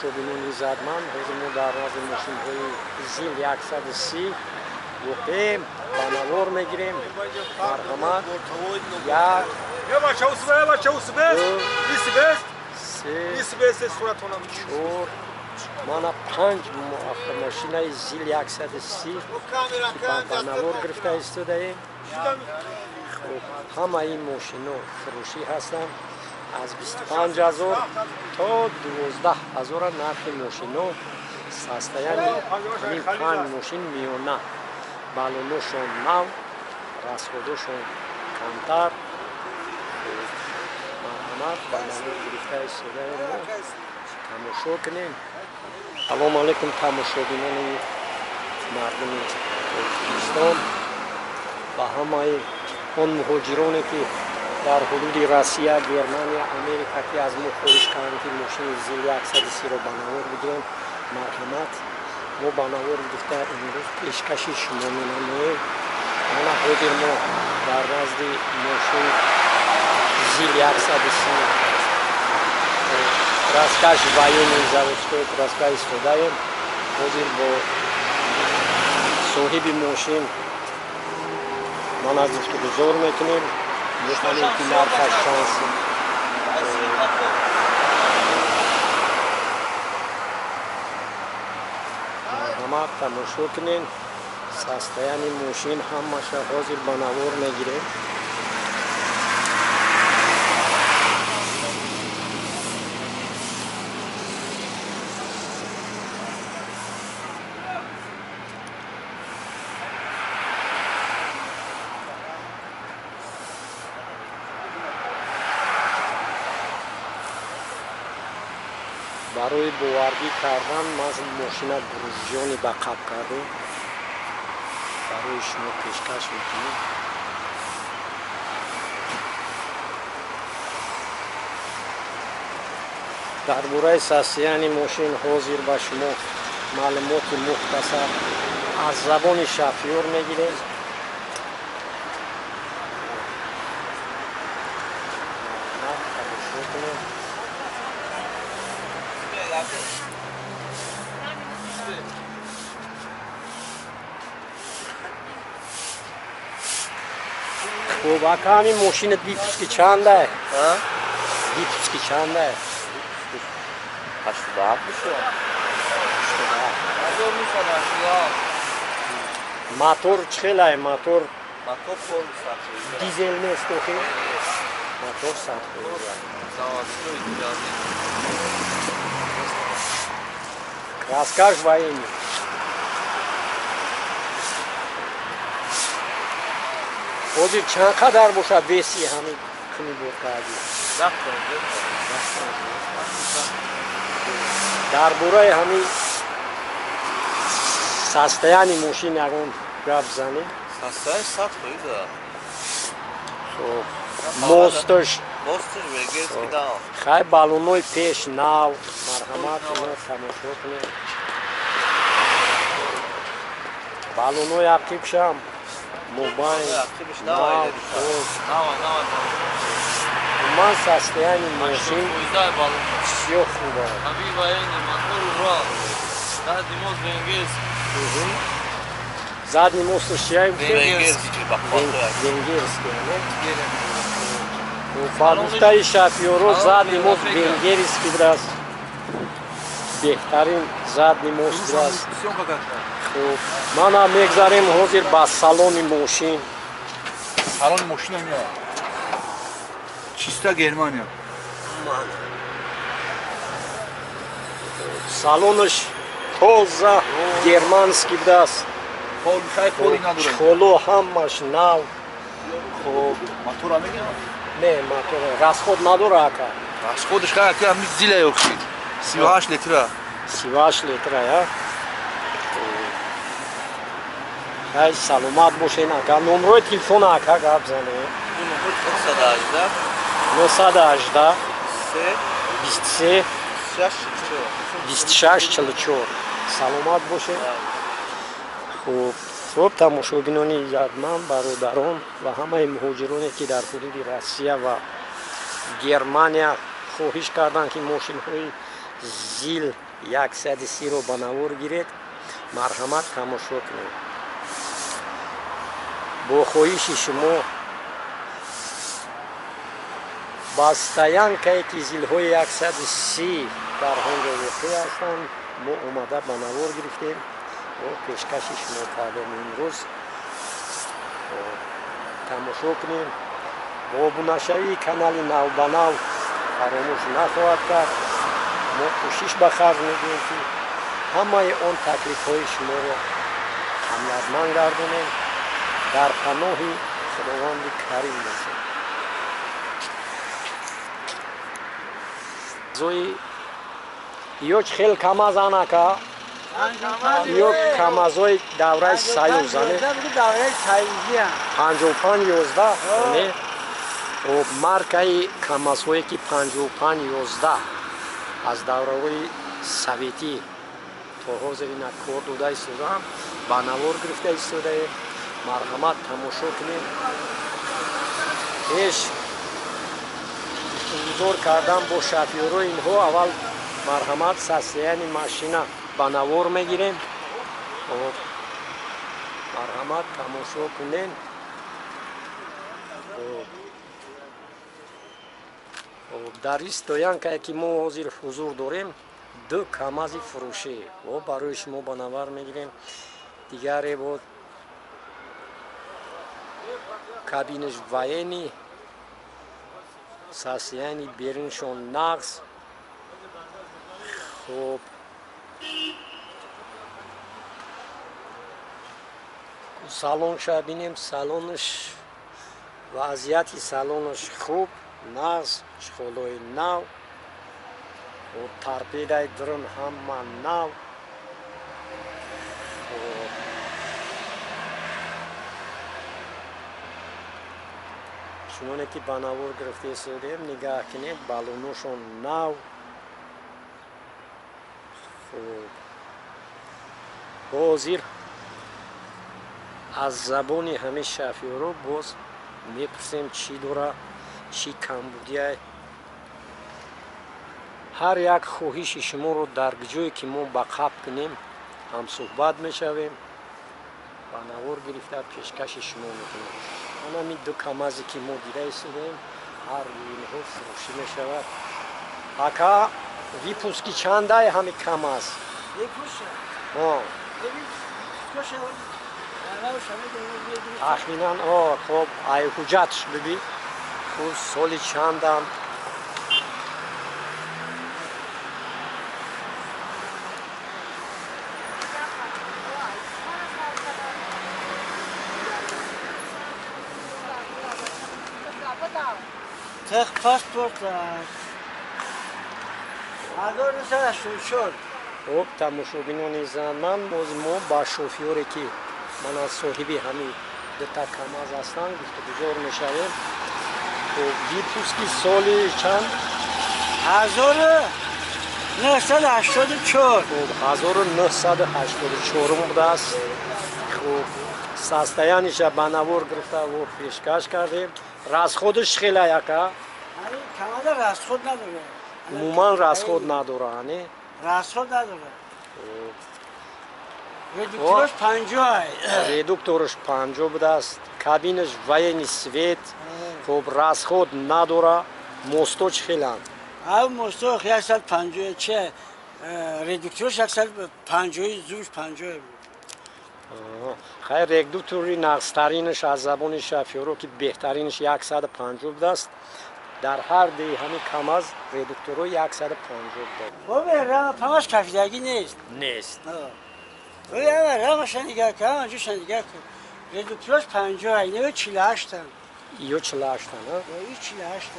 тамошобинони задманд, ҳозир мо дар назди мошинҳои зил 130 воқеем, ба навор мегирем. Марҳамат. 4 мана 5 автомошинаи зил 130 ба навор гирифта истодаем. ҳамаи мошино фурӯшӣ ҳастанд. аз 25 000 то 12 000 нархи мошино. состояни ҳамин 5 мошин миёна. балоношон нав, расходошон камтар. марҳамат, ба навор гирифта истодаем. тамошо кунем. салому алайкум тамошобинони мардуми Тоҷикистон. ба ҳамаи он муҳоҷироне ки дар ҳудуди Россия, Германия, Америка ки аз мо хоҳиш карданд ки мошини зил 130-ро ба навор бигирем, марҳамат. мо ба навор гирифта имрӯз пешкаши шумо менамоем. мана ҳозир мо дар назди мошин зил 130 краскаш военный заводской краска истодаем. ҳозир бо соҳиби мошин мана гуфтугузор мекунем. механем ки нархаш шанси марҳамат, тамошо кунем. состояни мошин ҳамаша ҳозир ба навор мегирем. барои боваргӣ кардан маз мошина грузҷони ба қаб кардем. барои шумо пешкаш мекунем. дар бораи состояни мошин ҳозир ба шумо маълумоти мухтасар аз забони шафёр мегирем. خب اکا همین ماشین دیپسکی چنده؟ دیپسکی چنده؟ 87 میشه. 87. موتور چخیله؟ موتور فول سخت. دیزل نیست که؟ موتور سخت. Расскажешь военный. ҳозир чанд қадар бошад веси ҳамин куни буркади? дар бораи ҳамин состояни мошин ягон гап занем. Состояние сахтое, да. Мосташ венгерский дал. хай балоной пеш нав. Марҳамат, тамошо кунем. балоной ақибшам мобайн нав. ман состояни мошин всё хубо. Задний мост чья? Венгерский. Фабуфтаи шофёро задний мост венгерский раз. Беҳтарин задний мост раз. Хуб, мана мегзарем ҳозир ба салони мошин. Салони мошина не. Чиста Германия. Салонаш тоза германский раз. Холо ҳамаш нав. Хуб, мотора мегирад? Не, мотор расход надора ака. Расходиш как ҳамин зилай охшид. 38 литра. 38 литра, я? Ай, саломат бошен ака. Номерои телефона ака гап занем. 918 23 26 44. Саломат бошед. Хуб, хуб, тамошобинони ядман, бародарон ва ҳамаи муҳоҷироне ки дар ҳудуди Россия ва Германия хоҳиш карданд ки мошинҳои зил 130 رو ба навор гиред. Марҳамат тамошо кунед. бо хоҳиши шумо ба стоянкае ки зилҳои 130 дар ҳонҷо воқеъ ҳастанд мо омада ба навор гирифтем. пешкаши шумо кардем имрӯз. тамошо кунем. бо обунашавии канали Навбанав фаромӯш нахоҳад кард. мо кӯшиш ба харҷ медиҳем ки ҳамаи он таклифҳои шуморо ҳамиятманд гардонем. дар паноҳи худованди карим бошем. ё хел камаз анака ё камазои давраи саюзане 55-11 маркаи камазҳое ки 55-11 аз давраҳои советӣ то ҳозир ина кор дода истодаам, ба навор гирифта истодаем. марҳамат тамошо кунем. ҳеҷ интизор кардан бо шофёрои инҳо аввал марҳамат состояни машина ба навор мегирем. марҳамат тамошо кунем. дар ин стоянкае ки мо ҳозир ҳузур дорем 2 камази фурӯшӣ барои шумо ба навар мегирем. дигаре бо кабинаш военӣ, состояни беруншон нағз. хуб, салонша бинем. салонаш вазъияти салонаш хуб, нағз, чухолои нав, торпедаи дрон ҳама нав. чуноне ки ба навор гирифта истодем, нигаҳ кунед, балоношон нав. ҳозир аз забони ҳамаи шофёро боз мепурсем чӣ дора, чӣ кам будияй. ҳар як хоҳиши шуморо дар ҷое ки мо ба қаб кунем ҳамсӯҳбат мешавем. ба навор гирифта пешкаши шумо мекунем. ҳамин 2 камазе ки мо дида истодаем ҳар инҳо фурӯшӣ мешавад. ака випуски чандаи ҳамин камаз? тахминан хоб ай ҳуҷҷатш биби соли чандам? Техпаспорт 1984. хуб, тамошобинони занман, боз мо ба шофёре ки мана соҳиби ҳамин 2 камаз ҳастанд гуфтугузор мешавем. випуски соли чанд? 1984. 1984 будааст. хуб, состояниша ба навор гирифта пешкаш кардем. расходаш хеле яка? Камада расход надоре. умуман расход надора, не? Расход надоре. Редуктораш 50. редуктораш 50 будааст. кабинаш военный свет. хуб, расход надора. мосто чӣ хеланд? мосто 150 че? Редуктораш 150 зуш 50 буд. хайр, редуктори нағзтаринаш аз забони шофёро ки беҳтаринаш 150 будааст. дар ҳар деҳи ҳамин камаз редукторҳо 150 будааст. рама памаш кафидагӣ нест. Нест. рамаша нигоҳ кун, ҳамаҷоша нигоҳ кун. Редуктораш 50, инҳо 48. ё 48, а? Ё 48.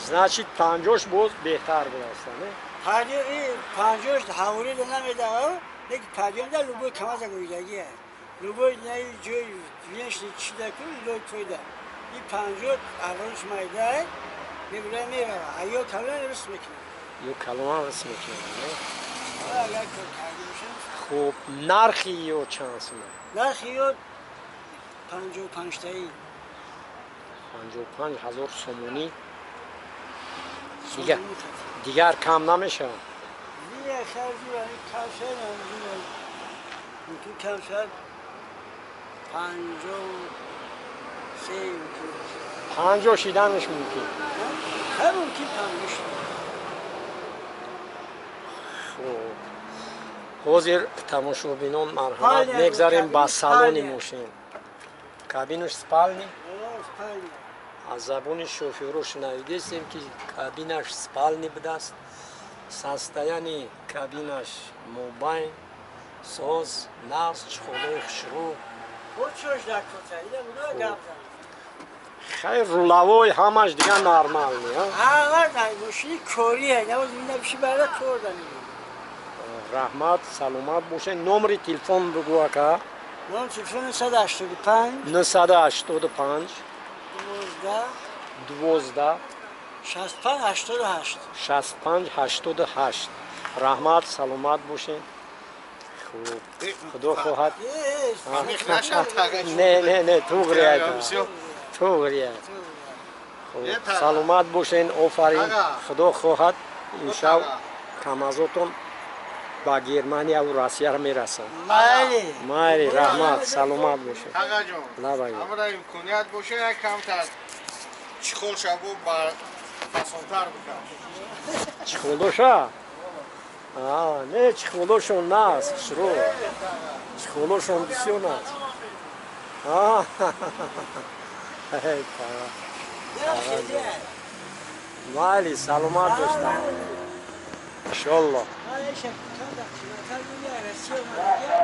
значит 50 боз беҳтар будааст, не? 50 ҳаворӣ намедавад, лекин 50 да любой камаза гӯидагӣ. любой ҷои внешний чида кун, лой тойда. И 50 арронш майдай, мебура мерава. А ё калон рус мекунад. ё калон рус мекунад, не? Агар кор карда бошад. хуб, нархи ё чанд сум? Нархи ё 55 таи. 55,000 сомонӣ. دیگر کم نمیشه دیگه خرجی و این کمشه نمیدونه تو کم شد 53 50 شیدنش ممکن هر ممکن 50 حاضر تماشابینان مرحمت حالی، میگذاریم با کابین سالن حالی. ماشین کابینش سپالنی اسپانیا از زبون شوفیرو شنیدیم که کابینش سپالنی بوده است ساستایانی کابینش موبایل ساز نقص چخوله شروع خود شوش در کتا ایده بوده گم خیر رولوی همش دیگه نرمال نی همه در ماشینی کوریه نبود این نبیشی برای کور دنیم رحمت سلامت باشه نمری تلفن بگو اکا نام تلفن 185 985 12 12 65 88 65 88 رحمت سلامت باشین خوب خدا خواهد نه تو غریت تو غریت سلامت باشین آفرین خدا خواهد انشاء کمازاتون با گرمانیا و روسیه میرسن مایلی مایری رحمت سلامت باشین آقا جون لبایی همراه امکانیت باشه یک کمتر چخول شبو با فسانتر بکن چخولوشا نه چخولوشون نست شروع چخولوشون بسیار نست مالی سلامت داشتم انشالله من ایشه کم در چیزا تا بودی رسیه اومده